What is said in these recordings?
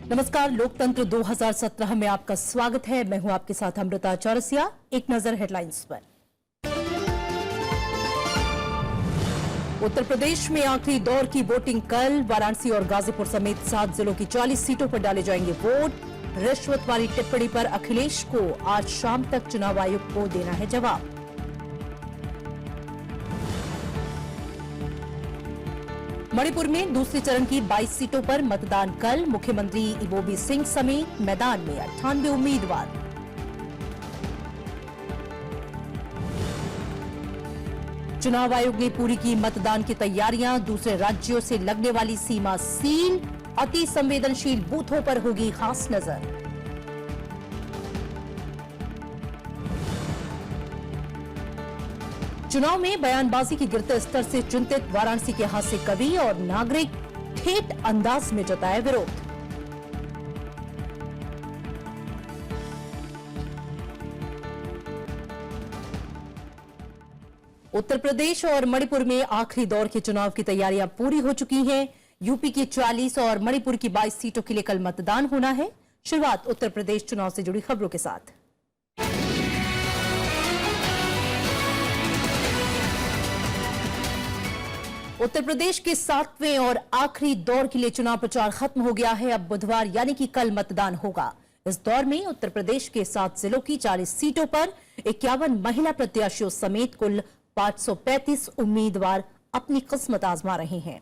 नमस्कार, लोकतंत्र 2017 में आपका स्वागत है। मैं हूं आपके साथ अमृता चौरसिया। एक नजर हेडलाइंस पर। उत्तर प्रदेश में आखिरी दौर की वोटिंग कल। वाराणसी और गाजीपुर समेत 7 जिलों की 40 सीटों पर डाले जाएंगे वोट। रिश्वत वाली टिप्पणी पर अखिलेश को आज शाम तक चुनाव आयोग को देना है जवाब। मणिपुर में दूसरे चरण की 22 सीटों पर मतदान कल। मुख्यमंत्री इबोबी सिंह समेत मैदान में 98 उम्मीदवार। चुनाव आयोग ने पूरी की मतदान की तैयारियां। दूसरे राज्यों से लगने वाली सीमा सील। अति संवेदनशील बूथों पर होगी खास नजर। चुनाव में बयानबाजी की गिरते स्तर से चिंतित वाराणसी के हास्य कवि और नागरिक ठेठ अंदाज में जताया विरोध। उत्तर प्रदेश और मणिपुर में आखिरी दौर के चुनाव की तैयारियां पूरी हो चुकी हैं। यूपी की 40 और मणिपुर की 22 सीटों के लिए कल मतदान होना है। शुरुआत उत्तर प्रदेश चुनाव से जुड़ी खबरों के साथ। उत्तर प्रदेश के 7वें और आखिरी दौर के लिए चुनाव प्रचार खत्म हो गया है। अब बुधवार यानी कि कल मतदान होगा। इस दौर में उत्तर प्रदेश के 7 जिलों की 40 सीटों पर 51 महिला प्रत्याशियों समेत कुल 535 उम्मीदवार अपनी किस्मत आजमा रहे हैं।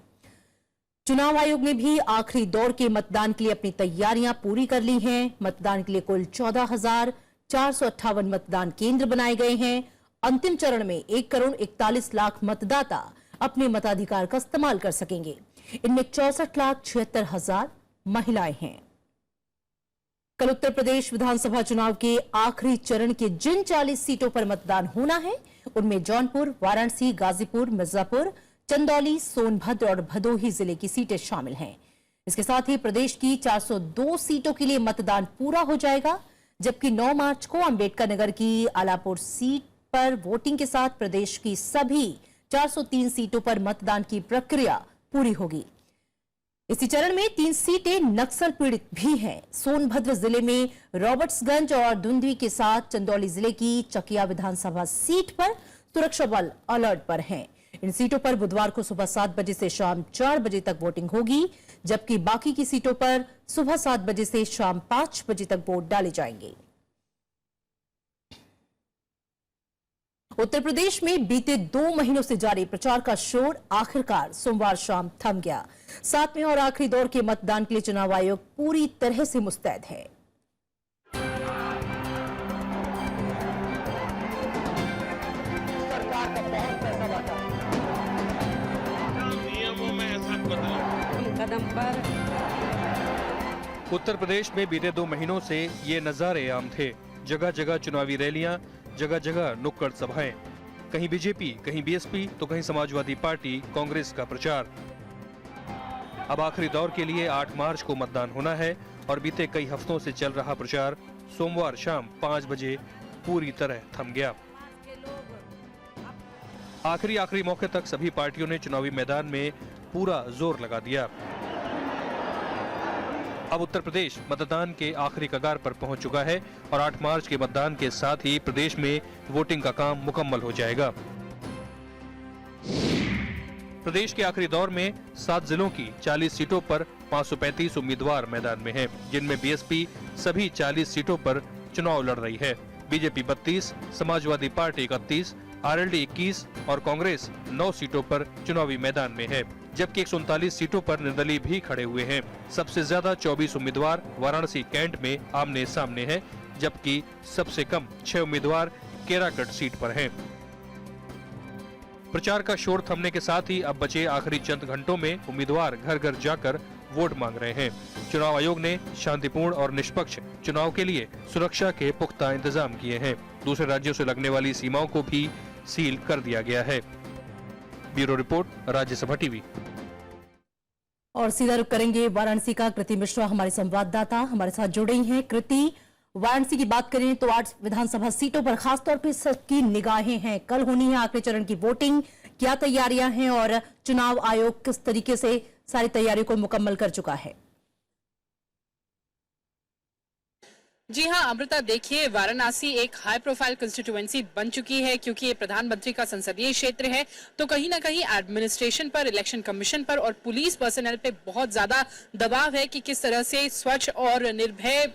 चुनाव आयोग ने भी आखिरी दौर के मतदान के लिए अपनी तैयारियां पूरी कर ली हैं। मतदान के लिए कुल 14,458 मतदान केंद्र बनाए गए हैं। अंतिम चरण में 1,41,00,000 मतदाता अपने मताधिकार का इस्तेमाल कर सकेंगे। इनमें 64,76,000 महिलाएं हैं। कल उत्तर प्रदेश विधानसभा चुनाव के आखिरी चरण के जिन 40 सीटों पर मतदान होना है उनमें जौनपुर, वाराणसी, गाजीपुर, मिर्जापुर, चंदौली, सोनभद्र और भदोही जिले की सीटें शामिल हैं। इसके साथ ही प्रदेश की 402 सीटों के लिए मतदान पूरा हो जाएगा, जबकि 9 मार्च को अंबेडकर नगर की आलापुर सीट पर वोटिंग के साथ प्रदेश की सभी 403 सीटों पर मतदान की प्रक्रिया पूरी होगी। इसी चरण में 3 सीटें नक्सल पीड़ित भी हैं। सोनभद्र जिले में रॉबर्ट्सगंज और धुंधवी के साथ चंदौली जिले की चकिया विधानसभा सीट पर सुरक्षा बल अलर्ट पर हैं। इन सीटों पर बुधवार को सुबह 7 बजे से शाम 4 बजे तक वोटिंग होगी, जबकि बाकी की सीटों पर सुबह 7 बजे से शाम 5 बजे तक वोट डाले जाएंगे। उत्तर प्रदेश में बीते 2 महीनों से जारी प्रचार का शोर आखिरकार सोमवार शाम थम गया। 7वें और आखिरी दौर के मतदान के लिए चुनाव आयोग पूरी तरह से मुस्तैद है। सरकार का बहुत पैसा लगा, नियमों में ऐसा कदम पर। उत्तर प्रदेश में बीते 2 महीनों से ये नजारे आम थे। जगह जगह चुनावी रैलियां, जगह जगह नुक्कड़ सभाएं, कहीं बीजेपी, कहीं बीएसपी तो कहीं समाजवादी पार्टी, कांग्रेस का प्रचार। अब आखिरी दौर के लिए 8 मार्च को मतदान होना है और बीते कई हफ्तों से चल रहा प्रचार सोमवार शाम 5 बजे पूरी तरह थम गया। आखिरी मौके तक सभी पार्टियों ने चुनावी मैदान में पूरा जोर लगा दिया। अब उत्तर प्रदेश मतदान के आखिरी कगार पर पहुंच चुका है और 8 मार्च के मतदान के साथ ही प्रदेश में वोटिंग का काम मुकम्मल हो जाएगा। प्रदेश के आखिरी दौर में 7 जिलों की 40 सीटों पर 535 उम्मीदवार मैदान में हैं, जिनमें बीएसपी सभी 40 सीटों पर चुनाव लड़ रही है। बीजेपी 32, समाजवादी पार्टी 31, आरएलडी 21 और कांग्रेस 9 सीटों पर चुनावी मैदान में है, जबकि 139 सीटों पर निर्दलीय भी खड़े हुए हैं। सबसे ज्यादा 24 उम्मीदवार वाराणसी कैंट में आमने सामने हैं, जबकि सबसे कम 6 उम्मीदवार केराकट सीट पर हैं। प्रचार का शोर थमने के साथ ही अब बचे आखिरी चंद घंटों में उम्मीदवार घर घर जाकर वोट मांग रहे हैं। चुनाव आयोग ने शांतिपूर्ण और निष्पक्ष चुनाव के लिए सुरक्षा के पुख्ता इंतजाम किए हैं। दूसरे राज्यों से लगने वाली सीमाओं को भी सील कर दिया गया है। Bureau report, Rajya Sabha TV. और सीधा रुख करेंगे वाराणसी का। कृति मिश्रा हमारे संवाददाता हमारे साथ जुड़ रही हैं। कृति, वाराणसी की बात करें तो 8 विधानसभा सीटों पर खासतौर पर सबकी निगाहें हैं। कल होनी है आखिरी चरण की वोटिंग। क्या तैयारियां हैं और चुनाव आयोग किस तरीके से सारी तैयारियों को मुकम्मल कर चुका है? जी हाँ अमृता, देखिए वाराणसी एक हाई प्रोफाइल कंस्टिट्यूएंसी बन चुकी है क्योंकि ये प्रधानमंत्री का संसदीय क्षेत्र है। तो कहीं ना कहीं एडमिनिस्ट्रेशन पर, इलेक्शन कमीशन पर और पुलिस पर्सनल पे बहुत ज्यादा दबाव है कि किस तरह से स्वच्छ और निर्भय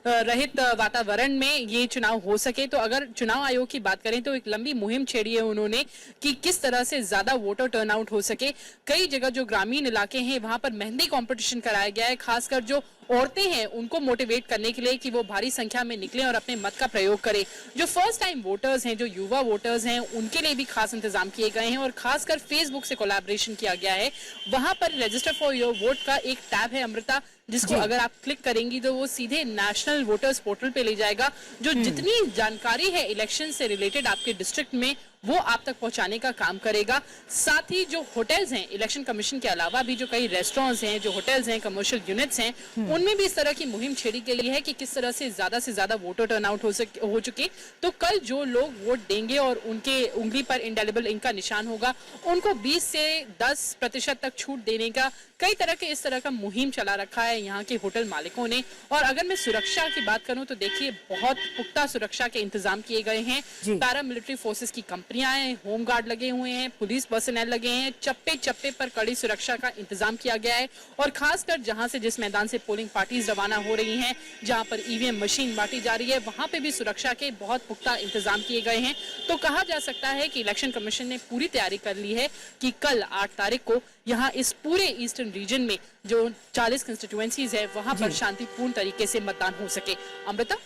रहित वातावरण में ये चुनाव हो सके। तो अगर चुनाव आयोग की बात करें तो एक लंबी मुहिम छेड़ी है उन्होंने कि किस तरह से ज्यादा वोटर टर्नआउट हो सके। कई जगह जो ग्रामीण इलाके हैं वहां पर मेहंदी कॉम्पिटिशन कराया गया है, खासकर जो औरतें हैं उनको मोटिवेट करने के लिए कि वो भारी संख्या में निकलें और अपने मत का प्रयोग करें। जो फर्स्ट टाइम वोटर्स हैं, जो युवा वोटर्स हैं, उनके लिए भी खास इंतजाम किए गए हैं और खासकर फेसबुक से कोलैबोरेशन किया गया है। वहां पर रजिस्टर फॉर योर वोट का एक टैब है अमृता, जिसको अगर आप क्लिक करेंगी तो वो सीधे नेशनल वोटर्स पोर्टल पे ले जाएगा, जो जितनी जानकारी है इलेक्शन से रिलेटेड आपके डिस्ट्रिक्ट में वो आप तक पहुंचाने का काम करेगा। साथ ही जो होटल्स हैं, इलेक्शन कमीशन के अलावा भी जो कई रेस्टोरेंट्स हैं, जो होटल्स हैं, कमर्शियल यूनिट्स हैं, उनमें भी इस तरह की मुहिम छेड़ी के लिए है कि किस तरह से ज्यादा वोटर टर्नआउट हो चुके। तो कल जो लोग वोट देंगे और उनके उंगली पर इंडेलिबल इंक का निशान होगा, उनको 20 से 10% तक छूट देने का कई तरह के इस तरह का मुहिम चला रखा है यहाँ के होटल मालिकों ने। और अगर मैं सुरक्षा की बात करूं तो देखिए बहुत पुख्ता सुरक्षा के इंतजाम किए गए हैं। पैरा मिलिट्री फोर्सेस की कंपनियां हैं, होम गार्ड लगे हुए हैं, पुलिस पर्सनल लगे हैं, चप्पे चप्पे पर कड़ी सुरक्षा का इंतजाम किया गया है। और खासकर जहां से जिस मैदान से पोलिंग पार्टीज रवाना हो रही हैं, जहां पर ईवीएम मशीन बांटी जा रही है, वहां पे भी सुरक्षा के बहुत पुख्ता इंतजाम किए गए हैं। तो कहा जा सकता है कि इलेक्शन कमीशन ने पूरी तैयारी कर ली है कि कल 8 तारीख को यहाँ इस पूरे ईस्टर्न रीजन में जो 40 कंस्टिट्यूएंसीज है वहां पर शांतिपूर्ण तरीके से मतदान हो सके। अमृता।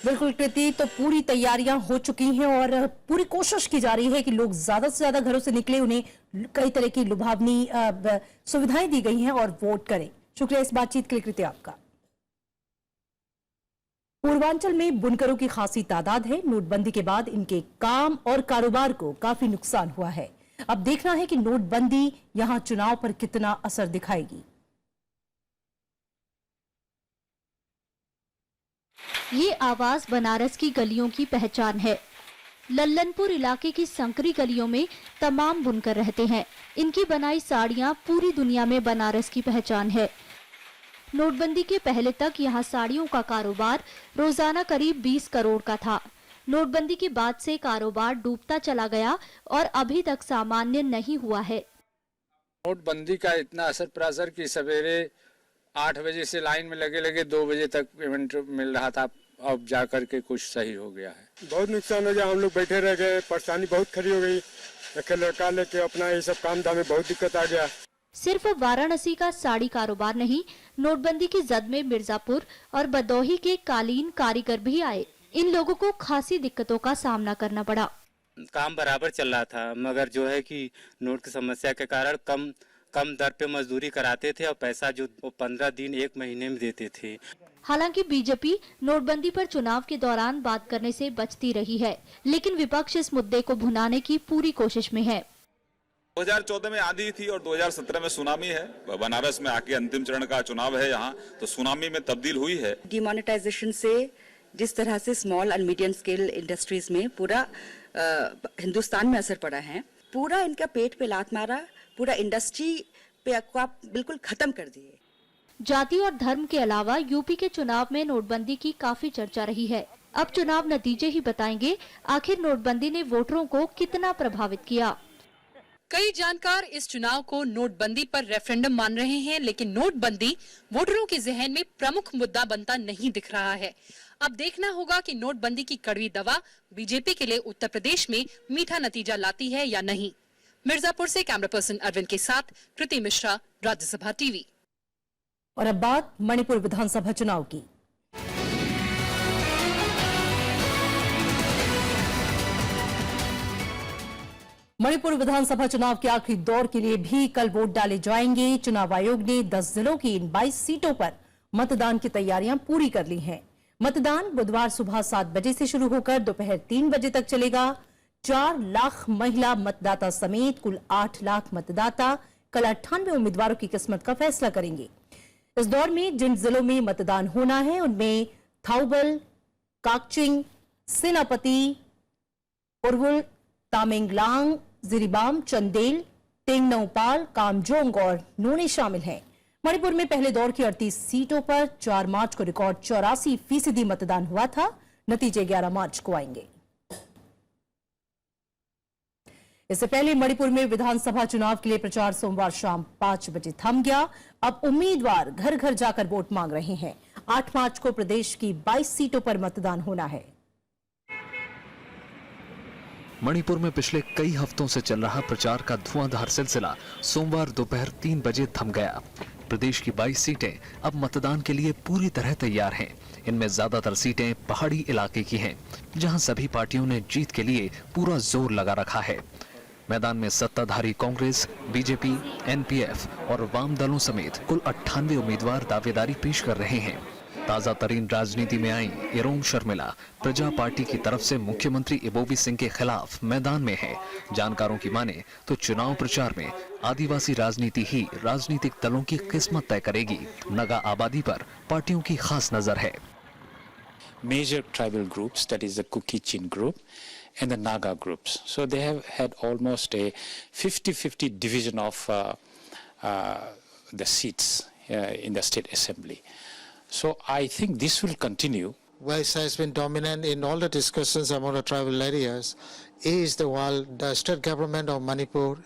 बिल्कुल कृति, तो पूरी तैयारियां हो चुकी हैं और पूरी कोशिश की जा रही है कि लोग ज्यादा से ज्यादा घरों से निकले, उन्हें कई तरह की लुभावनी सुविधाएं दी गई हैं और वोट करें। शुक्रिया इस बातचीत के लिए कृति आपका। पूर्वांचल में बुनकरों की खासी तादाद है। नोटबंदी के बाद इनके काम और कारोबार को काफी नुकसान हुआ है। अब देखना है कि नोटबंदी यहां चुनाव पर कितना असर दिखाएगी। ये आवाज बनारस की गलियों की पहचान है। लल्लनपुर इलाके की संकरी गलियों में तमाम बुनकर रहते हैं। इनकी बनाई साड़ियां पूरी दुनिया में बनारस की पहचान है। नोटबंदी के पहले तक यहाँ साड़ियों का कारोबार रोजाना करीब 20 करोड़ का था। नोटबंदी के बाद से कारोबार डूबता चला गया और अभी तक सामान्य नहीं हुआ है। नोटबंदी का इतना असर पड़ा सर कि सवेरे 8 बजे से लाइन में लगे 2 बजे तक पेमेंट मिल रहा था। अब जाकर के कुछ सही हो गया है। बहुत नुकसान हो गया, हम लोग बैठे रह गए, परेशानी बहुत खड़ी हो गई। एक लड़का लेके अपना ये सब काम धाम में बहुत दिक्कत आ गया। सिर्फ वाराणसी का साड़ी कारोबार नहीं, नोटबंदी की जद में मिर्जापुर और बदौही के कालीन कारीगर भी आए। इन लोगों को खासी दिक्कतों का सामना करना पड़ा। काम बराबर चल रहा था, मगर जो है कि नोट की समस्या के कारण कम दर पे मजदूरी कराते थे और पैसा जो 15 दिन 1 महीने में देते थे। हालांकि बीजेपी नोटबंदी पर चुनाव के दौरान बात करने से बचती रही है, लेकिन विपक्ष इस मुद्दे को भुनाने की पूरी कोशिश में है। 2014 में आंधी थी और 2017 में सुनामी है। बनारस में आके अंतिम चरण का चुनाव है यहाँ, तो सुनामी में तब्दील हुई है। डिमोनेटाइजेशन से जिस तरह से small and medium scale industries में पूरा हिंदुस्तान में असर पड़ा है, पूरा इनका पेट पे लात मारा, पूरा इंडस्ट्री पे आप बिल्कुल खत्म कर दिए। जाति और धर्म के अलावा यूपी के चुनाव में नोटबंदी की काफी चर्चा रही है। अब चुनाव नतीजे ही बताएंगे आखिर नोटबंदी ने वोटरों को कितना प्रभावित किया। कई जानकार इस चुनाव को नोटबंदी पर रेफरेंडम मान रहे हैं, लेकिन नोटबंदी वोटरों के जहन में प्रमुख मुद्दा बनता नहीं दिख रहा है। अब देखना होगा कि नोटबंदी की कड़वी दवा बीजेपी के लिए उत्तर प्रदेश में मीठा नतीजा लाती है या नहीं। मिर्जापुर से कैमरा पर्सन अरविंद के साथ कृति मिश्रा, राज्यसभा टीवी। और अब बात मणिपुर विधानसभा चुनाव की। मणिपुर विधानसभा चुनाव के आखिरी दौर के लिए भी कल वोट डाले जाएंगे। चुनाव आयोग ने 10 जिलों की इन 22 सीटों पर मतदान की तैयारियां पूरी कर ली हैं। मतदान बुधवार सुबह 7 बजे से शुरू होकर दोपहर 3 बजे तक चलेगा। 4 लाख महिला मतदाता समेत कुल 8 लाख मतदाता कल 98 उम्मीदवारों की किस्मत का फैसला करेंगे। इस दौर में जिन जिलों में मतदान होना है उनमें थाउबल, काकचिंग, सेनापति, उर्वुल, तामेंगलांग, जिरीबाम, चंदेल, तेंगनौपाल, कामजोंग और नोने शामिल हैं। मणिपुर में पहले दौर की 38 सीटों पर 4 मार्च को रिकॉर्ड 84% मतदान हुआ था। नतीजे 11 मार्च को आएंगे। इससे पहले मणिपुर में विधानसभा चुनाव के लिए प्रचार सोमवार शाम 5 बजे थम गया। अब उम्मीदवार घर घर जाकर वोट मांग रहे हैं। 8 मार्च को प्रदेश की 22 सीटों पर मतदान होना है। मणिपुर में पिछले कई हफ्तों से चल रहा प्रचार का धुआंधार सिलसिला सोमवार दोपहर 3 बजे थम गया। प्रदेश की 22 सीटें अब मतदान के लिए पूरी तरह तैयार हैं। इनमें ज्यादातर सीटें पहाड़ी इलाके की हैं, जहां सभी पार्टियों ने जीत के लिए पूरा जोर लगा रखा है। मैदान में सत्ताधारी कांग्रेस, बीजेपी, एनपीएफ और वाम दलों समेत कुल 98 उम्मीदवार दावेदारी पेश कर रहे हैं। ताजा तरीन राजनीति में आई इरोम शर्मिला प्रजा पार्टी की तरफ से मुख्यमंत्री इबोबी सिंह के खिलाफ मैदान में है। जानकारों की माने तो चुनाव प्रचार में आदिवासी राजनीति ही राजनीतिक दलों की किस्मत तय करेगी। नगा आबादी पर पार्टियों की खास नजर है। Major tribal groups, that is the Kuki-Chin group and the Naga groups. So they have had almost a 50-50 division of the seats in the state assembly. So I think this will continue. Voice has been dominant in all the discussions among the tribal areas. Is the state government of Manipur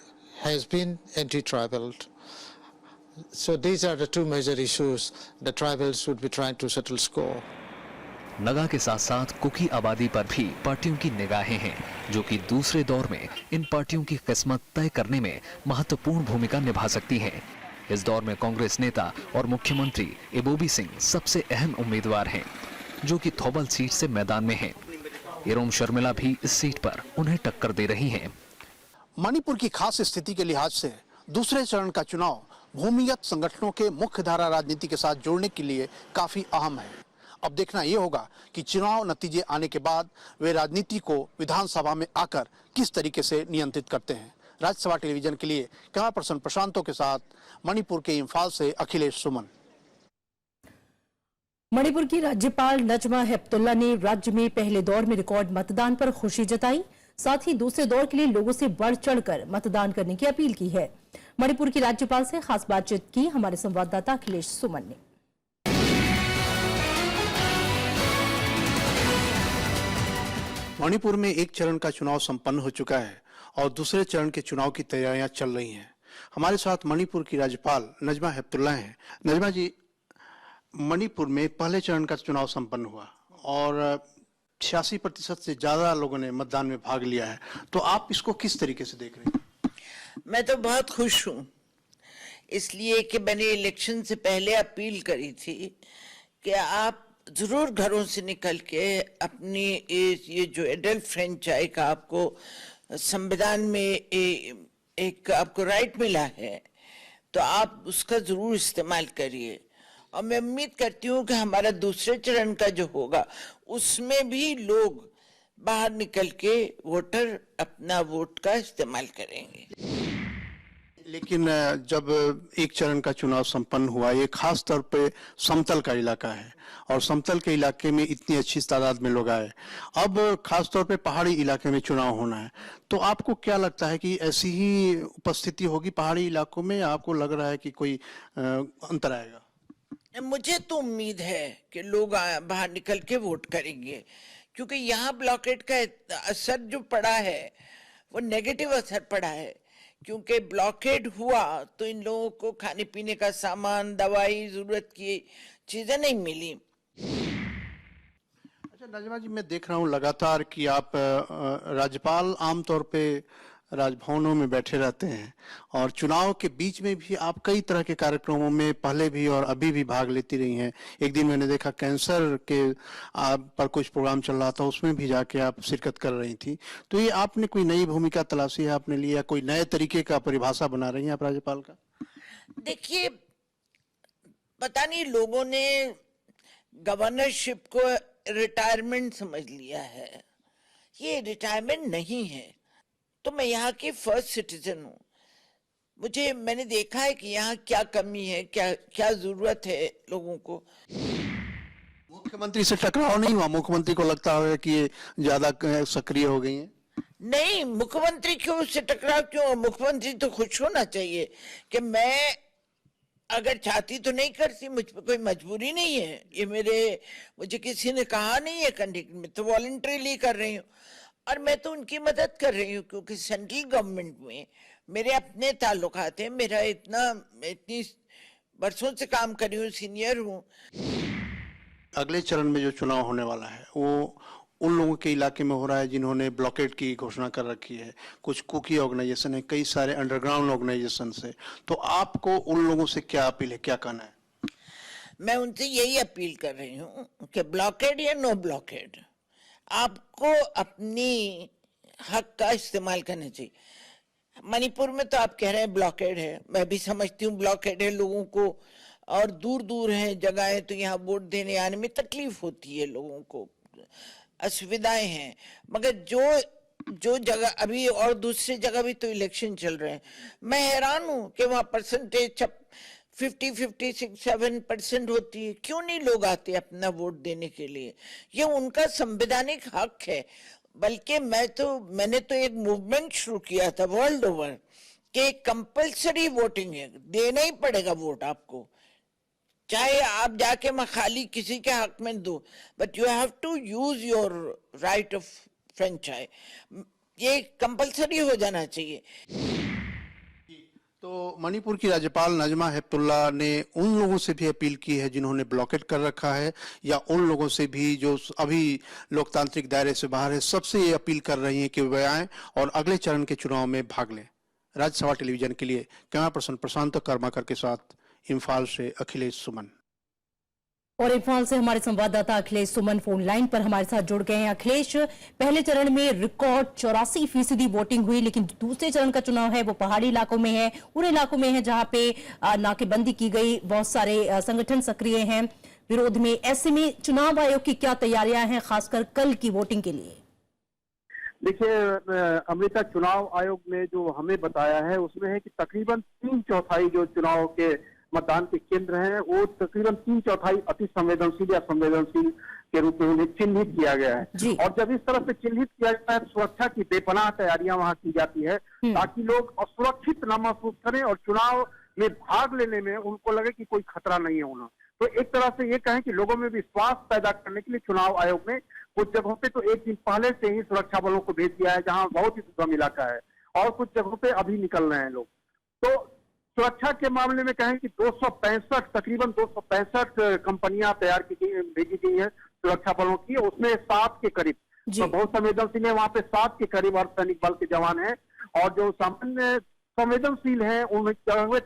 has been anti-tribal. So these are the two major issues the tribals would be trying to settle score. Naga के साथ साथ cookie आबादी पर भी पार्टियों की निगाहें हैं, जो कि दूसरे दौर में इन पार्टियों की किस्मत तय करने में महत्वपूर्ण भूमिका निभा सकती हैं। इस दौर में कांग्रेस नेता और मुख्यमंत्री इबोबी सिंह सबसे अहम उम्मीदवार हैं, जो कि थौबल सीट से मैदान में हैं। इरोम शर्मिला भी इस सीट पर उन्हें टक्कर दे रही हैं। मणिपुर की खास स्थिति के लिहाज से दूसरे चरण का चुनाव भूमिगत संगठनों के मुख्य धारा राजनीति के साथ जोड़ने के लिए काफी अहम है। अब देखना यह होगा कि चुनाव नतीजे आने के बाद वे राजनीति को विधानसभा में आकर किस तरीके से नियंत्रित करते हैं। राज्यसभा टेलीविजन के लिए कैमरा पर्सन प्रशांतों के साथ मणिपुर के इम्फाल से अखिलेश सुमन। मणिपुर की राज्यपाल नजमा हेपतुल्ला ने राज्य में पहले दौर में रिकॉर्ड मतदान पर खुशी जताई। साथ ही दूसरे दौर के लिए लोगों से बढ़ चढ़कर मतदान करने की अपील की है। मणिपुर की राज्यपाल से खास बातचीत की हमारे संवाददाता अखिलेश सुमन ने। मणिपुर में एक चरण का चुनाव संपन्न हो चुका है और दूसरे चरण के चुनाव की तैयारियां चल रही हैं। हमारे साथ मणिपुर की राज्यपाल नजमा हेपतुल्ला हैं। नजमा जी, मणिपुर में पहले चरण का चुनाव संपन्न हुआ और 86% से ज्यादा लोगों ने मतदान में भाग लिया है, तो आप इसको किस तरीके से देख रहे हैं? मैं तो बहुत खुश हूँ, इसलिए कि मैंने इलेक्शन से पहले अपील करी थी कि आप जरूर घरों से निकल के अपनी ये जो एडल्ट फ्रेंचाइज का आपको संविधान में एक आपको राइट मिला है, तो आप उसका जरूर इस्तेमाल करिए। और मैं उम्मीद करती हूँ कि हमारा दूसरे चरण का जो होगा उसमें भी लोग बाहर निकल के वोटर अपना वोट का इस्तेमाल करेंगे। लेकिन जब एक चरण का चुनाव संपन्न हुआ, ये खास तौर पे समतल का इलाका है और समतल के इलाके में इतनी अच्छी तादाद में लोग आए, अब खास तौर पे पहाड़ी इलाके में चुनाव होना है, तो आपको क्या लगता है कि ऐसी ही उपस्थिति होगी पहाड़ी इलाकों में, या आपको लग रहा है कि कोई अंतर आएगा? मुझे तो उम्मीद है कि लोग बाहर निकल के वोट करेंगे, क्योंकि यहाँ ब्लॉकेट का असर जो पड़ा है वो नेगेटिव असर पड़ा है। क्योंकि ब्लॉकेड हुआ तो इन लोगों को खाने पीने का सामान, दवाई, जरूरत की चीजें नहीं मिली। अच्छा नजमा जी, मैं देख रहा हूँ लगातार कि आप राज्यपाल आमतौर पे राजभवनों में बैठे रहते हैं और चुनाव के बीच में भी आप कई तरह के कार्यक्रमों में पहले भी और अभी भी भाग लेती रही हैं। एक दिन मैंने देखा कैंसर के पर कुछ प्रोग्राम चल रहा था, उसमें भी जाके आप शिरकत कर रही थी। तो ये आपने कोई नई भूमिका तलाशी है आपने लिया, कोई नए तरीके का परिभाषा बना रही हैं आप राज्यपाल का? देखिए, पता नहीं लोगों ने गवर्नरशिप को रिटायरमेंट समझ लिया है। ये रिटायरमेंट नहीं है। तो मैं यहाँ की फर्स्ट सिटीजन हूँ। मैंने देखा है कि यहाँ क्या कमी है, क्या जरूरत है लोगों को। मुख्यमंत्री से टकराव नहीं हुआ? मुख्यमंत्री को लगता होगा कि ये ज्यादा सक्रिय हो गई हैं? नहीं, मुख्यमंत्री क्यों से टकराव क्यों? मुख्यमंत्री तो खुश होना चाहिए कि मैं अगर चाहती तो नहीं करती, मुझ पर कोई मजबूरी नहीं है, ये मुझे किसी ने कहा नहीं है करने, मैं तो वॉलंटरीली कर रही हूँ। और मैं तो उनकी मदद कर रही हूँ क्योंकि सेंट्रल गवर्नमेंट में मेरे अपने ताल्लुकात हैं, मेरा इतनी बरसों से काम कर रही हूँ, सीनियर हूँ। अगले चरण में जो चुनाव होने वाला है वो उन लोगों के इलाके में हो रहा है जिन्होंने ब्लॉकेट की घोषणा कर रखी है, कुछ कुकी ऑर्गेनाइजेशन है, कई सारे अंडरग्राउंड ऑर्गेनाइजेशन से, तो आपको उन लोगों से क्या अपील है, क्या कहना है? मैं उनसे यही अपील कर रही हूँ कि ब्लॉकेड या नो ब्लॉकेड, आपको अपनी हक का इस्तेमाल करना चाहिए। मणिपुर में तो आप कह रहे हैं ब्लॉकेड है, मैं भी समझती हूँ ब्लॉकेड है लोगों को, और दूर दूर है जगहें, तो यहाँ वोट देने आने में तकलीफ होती है, लोगों को असुविधाएं हैं। मगर जो जगह अभी और दूसरी जगह भी तो इलेक्शन चल रहे हैं, मैं हैरान हूँ कि वहाँ परसेंटेज 50-56-7% होती है। क्यों नहीं लोग आते अपना वोट देने के लिए? ये उनका संवैधानिक हक है। बल्कि मैंने तो एक मूवमेंट शुरू किया था वर्ल्ड ओवर कि कंपलसरी वोटिंग है, देना ही पड़ेगा वोट आपको, चाहे आप जाके खाली किसी के हक में दो, but you have to use your right of franchise, ये कंपलसरी हो जाना चाहिए। तो मणिपुर की राज्यपाल नजमा हेपतुल्ला ने उन लोगों से भी अपील की है जिन्होंने ब्लॉकेट कर रखा है, या उन लोगों से भी जो अभी लोकतांत्रिक दायरे से बाहर है, सबसे ये अपील कर रही हैं कि वे आएं और अगले चरण के चुनाव में भाग लें। राज्यसभा टेलीविजन के लिए कैमरा पर्सन प्रशांत कर्माकर के साथ इम्फाल से अखिलेश सुमन। और इम्फाल से हमारे संवाददाता अखिलेश सुमन फोन लाइन पर हमारे साथ जुड़ गए हैं। अखिलेश, पहले चरण में रिकॉर्ड 84% वोटिंग हुई, लेकिन दूसरे चरण का चुनाव है वो पहाड़ी इलाकों में है, उन इलाकों में है जहां पे नाकेबंदी की गई, बहुत सारे संगठन सक्रिय हैं विरोध में। ऐसे में चुनाव आयोग की क्या तैयारियां हैं, खासकर कल की वोटिंग के लिए? देखिए अमृता, चुनाव आयोग ने जो हमें बताया है उसमें है कि तकरीबन 3/4 जो चुनाव के मतदान के केंद्र हैं वो तकरीबन 3/4 अति संवेदनशील या संवेदनशील के रूप में उन्हें चिन्हित किया गया है। और जब इस तरह से चिन्हित किया जाता है, सुरक्षा की बेपनाह तैयारियां वहां की जाती है ताकि लोग असुरक्षित न महसूस करें और चुनाव में भाग लेने में उनको लगे कि कोई खतरा नहीं है उन्हें। तो एक तरह से ये कहें कि लोगों में विश्वास पैदा करने के लिए चुनाव आयोग ने कुछ जगहों पे तो एक दिन पहले से ही सुरक्षा बलों को भेज दिया है जहां बहुत ही दुर्गम इलाका है, और कुछ जगहों पे अभी निकल रहे हैं लोग। तो सुरक्षा के मामले में कहें कि तकरीबन 265 कंपनियां तैयार की गई, भेजी गई हैं सुरक्षा बलों की, उसमें 7 के करीब तो बहुत संवेदनशील है, वहां पे 7 के करीब अर्धसैनिक बल के जवान हैं, और जो सामान्य संवेदनशील है उनमें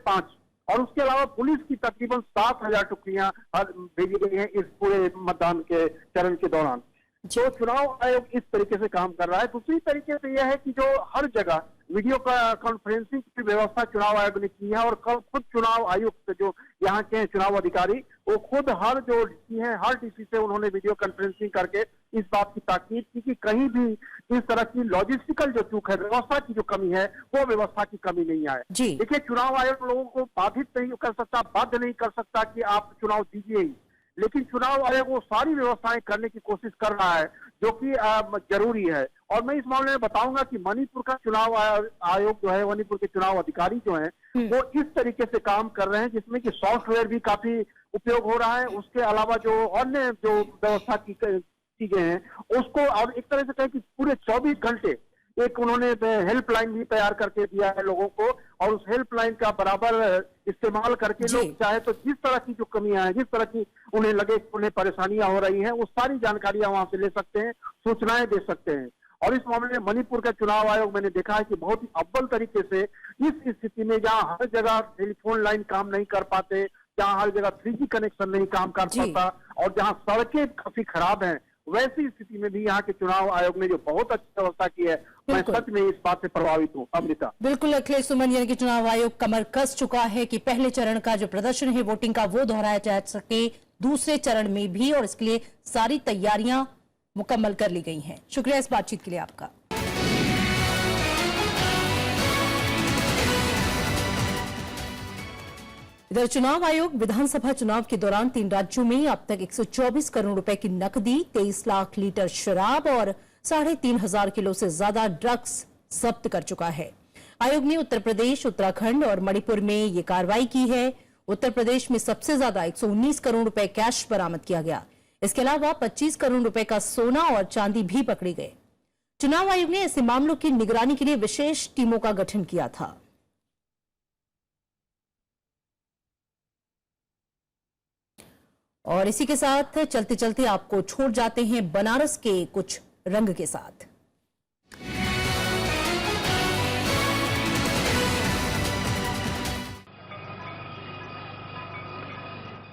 5, और उसके अलावा पुलिस की तकरीबन 7000 टुकड़ियां भेजी गई हैं इस पूरे मतदान के चरण के दौरान। तो चुनाव आयोग इस तरीके से काम कर रहा है। दूसरी तरीके से यह है कि जो हर जगह वीडियो कॉन्फ्रेंसिंग की व्यवस्था चुनाव आयोग ने की है, और कल खुद चुनाव आयुक्त जो यहाँ के चुनाव अधिकारी वो खुद हर जो डीसी है, हर डीसी से उन्होंने वीडियो कॉन्फ्रेंसिंग करके इस बात की ताकीद की कि कहीं भी इस तरह की लॉजिस्टिकल जो चूक है, व्यवस्था की जो कमी है, वो व्यवस्था की कमी नहीं आए। देखिए, चुनाव आयोग लोगों को बाधित नहीं कर सकता, बाध्य नहीं कर सकता कि आप चुनाव दीजिए ही, लेकिन चुनाव आयोग वो सारी व्यवस्थाएं करने की कोशिश कर रहा है जो कि जरूरी है। और मैं इस मामले में बताऊंगा कि मणिपुर का चुनाव आयोग जो है, मणिपुर के चुनाव अधिकारी जो हैं वो इस तरीके से काम कर रहे हैं जिसमें कि सॉफ्टवेयर भी काफी उपयोग हो रहा है, उसके अलावा जो अन्य जो व्यवस्था की चीजें हैं उसको, और एक तरह से कहें कि पूरे 24 घंटे एक उन्होंने हेल्पलाइन भी तैयार करके दिया है लोगों को, और उस हेल्पलाइन का बराबर इस्तेमाल करके लोग चाहे तो जिस तरह की जो कमियां हैं, जिस तरह की उन्हें लगे उन्हें परेशानियां हो रही हैं, वो सारी जानकारियां वहां से ले सकते हैं, सूचनाएं दे सकते हैं। और इस मामले में मणिपुर का चुनाव आयोग मैंने देखा है कि बहुत ही अव्वल तरीके से इस स्थिति में जहां हर जगह टेलीफोन लाइन काम नहीं कर पाते, जहां हर जगह 3G कनेक्शन नहीं काम कर पाता, और जहां सड़कें काफी खराब हैं, वैसी स्थिति में भी यहाँ के चुनाव आयोग ने जो बहुत अच्छी व्यवस्था की है, मैं सच में इस बात से प्रभावित हूँ। अमृता, बिल्कुल अखिलेश सुमन, यानी कि चुनाव आयोग कमर कस चुका है कि पहले चरण का जो प्रदर्शन है वोटिंग का वो दोहराया जा सके दूसरे चरण में भी, और इसके लिए सारी तैयारियां मुकम्मल कर ली गई हैं। शुक्रिया इस बातचीत के लिए आपका। इधर चुनाव आयोग विधानसभा चुनाव के दौरान 3 राज्यों में अब तक 124 करोड़ रुपए की नकदी, 23 लाख लीटर शराब और 3,500 किलो से ज्यादा ड्रग्स जब्त कर चुका है। आयोग ने उत्तर प्रदेश, उत्तराखंड और मणिपुर में ये कार्रवाई की है। उत्तर प्रदेश में सबसे ज्यादा 119 करोड़ रुपए कैश बरामद किया गया। इसके अलावा 25 करोड़ रुपए का सोना और चांदी भी पकड़ी गए। चुनाव आयोग ने ऐसे मामलों की निगरानी के लिए विशेष टीमों का गठन किया था। और इसी के साथ चलते चलते आपको छोड़ जाते हैं बनारस के कुछ रंग के साथ।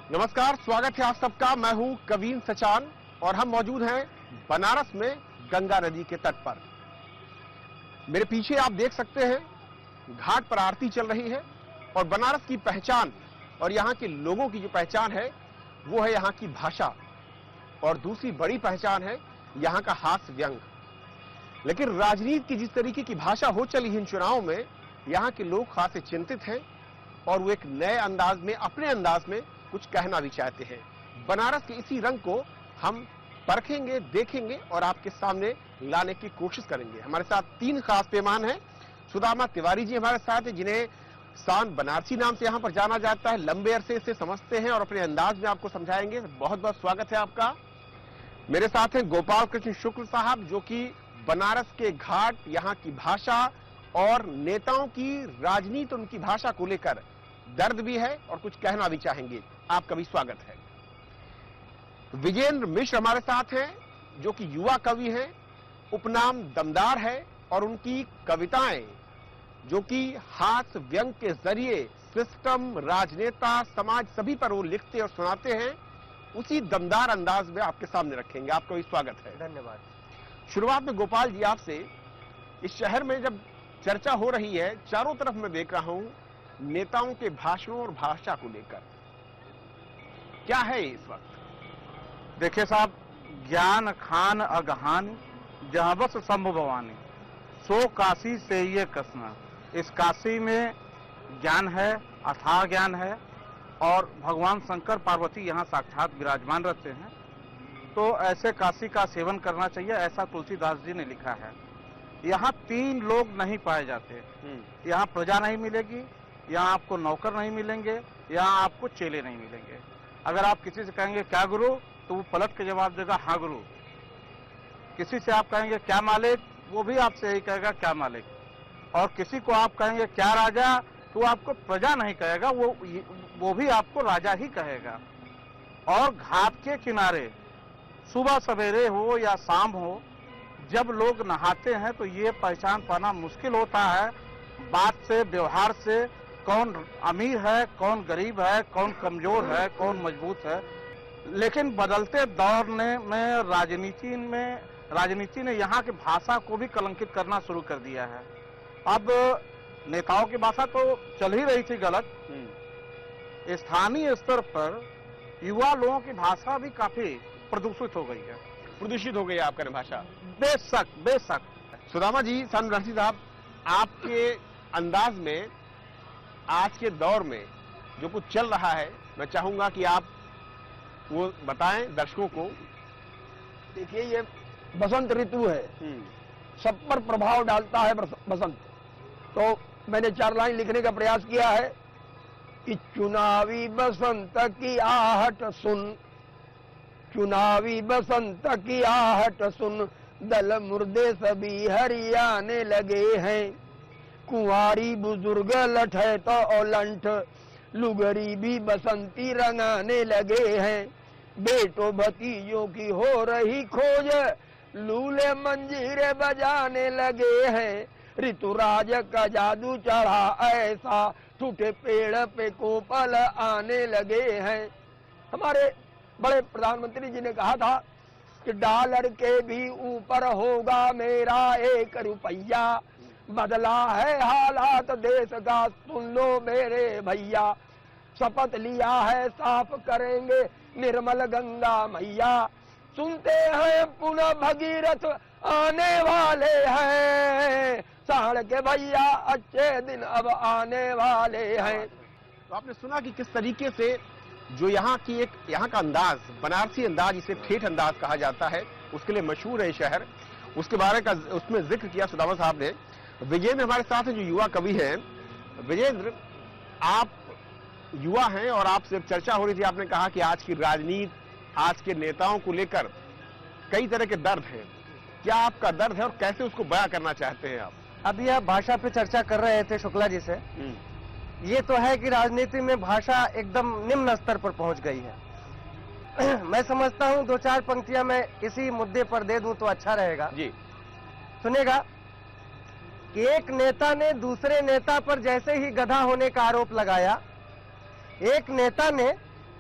नमस्कार, स्वागत है आप सबका। मैं हूं कवीन सचान और हम मौजूद हैं बनारस में गंगा नदी के तट पर। मेरे पीछे आप देख सकते हैं घाट पर आरती चल रही है और बनारस की पहचान और यहां के लोगों की जो पहचान है वो है यहां की भाषा और दूसरी बड़ी पहचान है यहां का हास्य व्यंग। लेकिन राजनीति की जिस तरीके की भाषा हो चली है इन चुनाव में, यहां के लोग खासे चिंतित हैं और वो एक नए अंदाज में, अपने अंदाज में कुछ कहना भी चाहते हैं। बनारस के इसी रंग को हम परखेंगे, देखेंगे और आपके सामने लाने की कोशिश करेंगे। हमारे साथ 3 खास मेहमान हैं। सुदामा तिवारी जी हमारे साथ हैं, जिन्हें शान बनारसी नाम से यहां पर जाना जाता है। लंबे अरसे से समझते हैं और अपने अंदाज में आपको समझाएंगे। बहुत बहुत स्वागत है आपका। मेरे साथ हैं गोपाल कृष्ण शुक्ल साहब, जो कि बनारस के घाट, यहाँ की भाषा और नेताओं की राजनीति, उनकी भाषा को लेकर दर्द भी है और कुछ कहना भी चाहेंगे। आपका भी स्वागत है। विजेंद्र मिश्र हमारे साथ हैं, जो कि युवा कवि हैं, उपनाम दमदार है और उनकी कविताएं जो कि हास्य व्यंग के जरिए सिस्टम, राजनेता, समाज सभी पर वो लिखते और सुनाते हैं, उसी दमदार अंदाज में आपके सामने रखेंगे। आपका भी स्वागत है। धन्यवाद। शुरुआत में गोपाल जी आपसे, इस शहर में जब चर्चा हो रही है, चारों तरफ मैं देख रहा हूं नेताओं के भाषणों और भाषा को लेकर, क्या है इस वक्त? देखिए साहब, ज्ञान खान अगहान जहां बस शंभु भवानी, सो काशी से ये कसना। इस काशी में ज्ञान है, अथाह ज्ञान है और भगवान शंकर पार्वती यहाँ साक्षात विराजमान रहते हैं। तो ऐसे काशी का सेवन करना चाहिए, ऐसा तुलसीदास जी ने लिखा है। यहाँ 3 लोग नहीं पाए जाते। यहाँ प्रजा नहीं मिलेगी, यहाँ आपको नौकर नहीं मिलेंगे, यहाँ आपको चेले नहीं मिलेंगे। अगर आप किसी से कहेंगे क्या गुरु, तो वो पलट के जवाब देगा हाँ गुरु। किसी से आप कहेंगे क्या मालिक, वो भी आपसे यही कहेगा क्या मालिक। और किसी को आप कहेंगे क्या राजा, तो आपको प्रजा नहीं कहेगा, वो भी आपको राजा ही कहेगा। और घाट के किनारे सुबह सवेरे हो या शाम हो, जब लोग नहाते हैं तो ये पहचान पाना मुश्किल होता है बात से, व्यवहार से, कौन अमीर है, कौन गरीब है, कौन कमजोर है, कौन मजबूत है। लेकिन बदलते दौर में राजनीति ने यहाँ की भाषा को भी कलंकित करना शुरू कर दिया है। अब नेताओं की भाषा तो चल ही रही थी गलत, स्थानीय स्तर पर युवा लोगों की भाषा भी काफी प्रदूषित हो गई है। प्रदूषित हो गई है आपका भाषा? बेशक बेशक। सुदामा जी, शान बनारसी साहब, आपके अंदाज में आज के दौर में जो कुछ चल रहा है, मैं चाहूंगा कि आप वो बताएं दर्शकों को। देखिए, ये बसंत ऋतु है, सब पर प्रभाव डालता है बसंत। तो मैंने 4 लाइन लिखने का प्रयास किया है कि चुनावी बसंत की आहट सुन, चुनावी बसंत की आहट सुन, दल मुर्दे सभी हरियाने लगे हैं। कुंवारी बुजुर्ग लठे तो ओलंठ, लुगरी भी बसंती रंगाने लगे हैं। बेटो भतीजों की हो रही खोज, लूले मंजीरे बजाने लगे हैं। ऋतुराज का जादू चढ़ा ऐसा, टूटे पेड़ पे कोपल आने लगे हैं। हमारे बड़े प्रधानमंत्री जी ने कहा था कि डॉलर के भी ऊपर होगा मेरा 1 रुपया। बदला है हालात देश का, सुन लो मेरे भैया। शपथ लिया है साफ करेंगे निर्मल गंगा मैया। सुनते हैं पुनः भगीरथ आने वाले हैं, साढ़ के भैया अच्छे दिन अब आने वाले हैं। तो आपने सुना कि किस तरीके से जो यहाँ का अंदाज, बनारसी अंदाज, जिसे ठेठ अंदाज कहा जाता है, उसके लिए मशहूर है शहर। उसके बारे का उसमें जिक्र किया सुदामा साहब ने। विजेंद्र हमारे साथ हैं, जो युवा कवि हैं। विजेंद्र, आप युवा हैं और आपसे चर्चा हो रही थी, आपने कहा कि आज की राजनीति, आज के नेताओं को लेकर कई तरह के दर्द हैं। क्या आपका दर्द है और कैसे उसको बयां करना चाहते हैं आप? अभी आप भाषा पे चर्चा कर रहे थे शुक्ला जी से। ये तो है कि राजनीति में भाषा एकदम निम्न स्तर पर पहुंच गई है। मैं समझता हूं 2-4 पंक्तियां मैं इसी मुद्दे पर दे दूं तो अच्छा रहेगा। जी सुनेगा कि एक नेता ने दूसरे नेता पर जैसे ही गधा होने का आरोप लगाया, एक नेता ने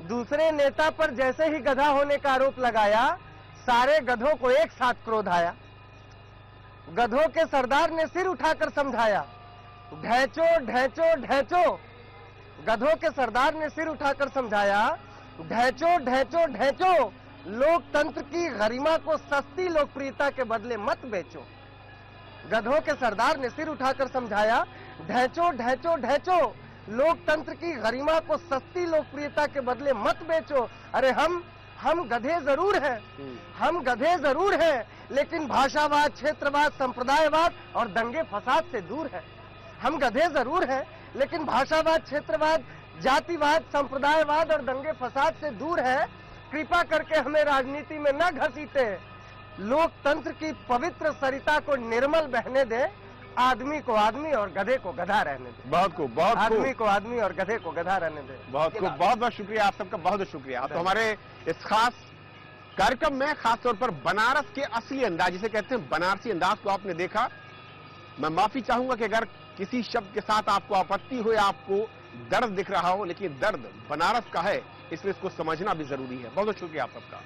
दूसरे नेता पर जैसे ही गधा होने का आरोप लगाया, सारे गधों को एक साथ क्रोध आया। गधों के सरदार ने सिर उठाकर समझाया, ढैचो ढैचो ढैचो। गधों के सरदार ने सिर उठाकर समझाया, ढैचो ढैचो ढैचो। लोकतंत्र की गरिमा को सस्ती लोकप्रियता के बदले मत बेचो। गधों के सरदार ने सिर उठाकर समझाया, ढैचो ढैचो ढैचो। लोकतंत्र की गरिमा को सस्ती लोकप्रियता के बदले मत बेचो। अरे हम गधे जरूर हैं, हम गधे जरूर हैं, लेकिन भाषावाद, क्षेत्रवाद, संप्रदायवाद और दंगे फसाद से दूर है। हम गधे जरूर हैं, लेकिन भाषावाद, क्षेत्रवाद, जातिवाद, संप्रदायवाद और दंगे फसाद से दूर है। कृपा करके हमें राजनीति में न घसीटे। लोकतंत्र की पवित्र सरिता को निर्मल बहने दे। आदमी को आदमी और गधे को गधा रहने दे। बहुत आदमी को आदमी और गधे को गधा रहने दे। बहुत बहुत शुक्रिया आप सबका, बहुत शुक्रिया। आप तो हमारे इस खास कार्यक्रम में खासतौर पर बनारस के असली अंदाज, जिसे कहते हैं बनारसी अंदाज को आपने देखा। मैं माफी चाहूंगा कि अगर किसी शब्द के साथ आपको आपत्ति हो या आपको दर्द दिख रहा हो, लेकिन दर्द बनारस का है, इसलिए इसको समझना भी जरूरी है। बहुत शुक्रिया आप सबका।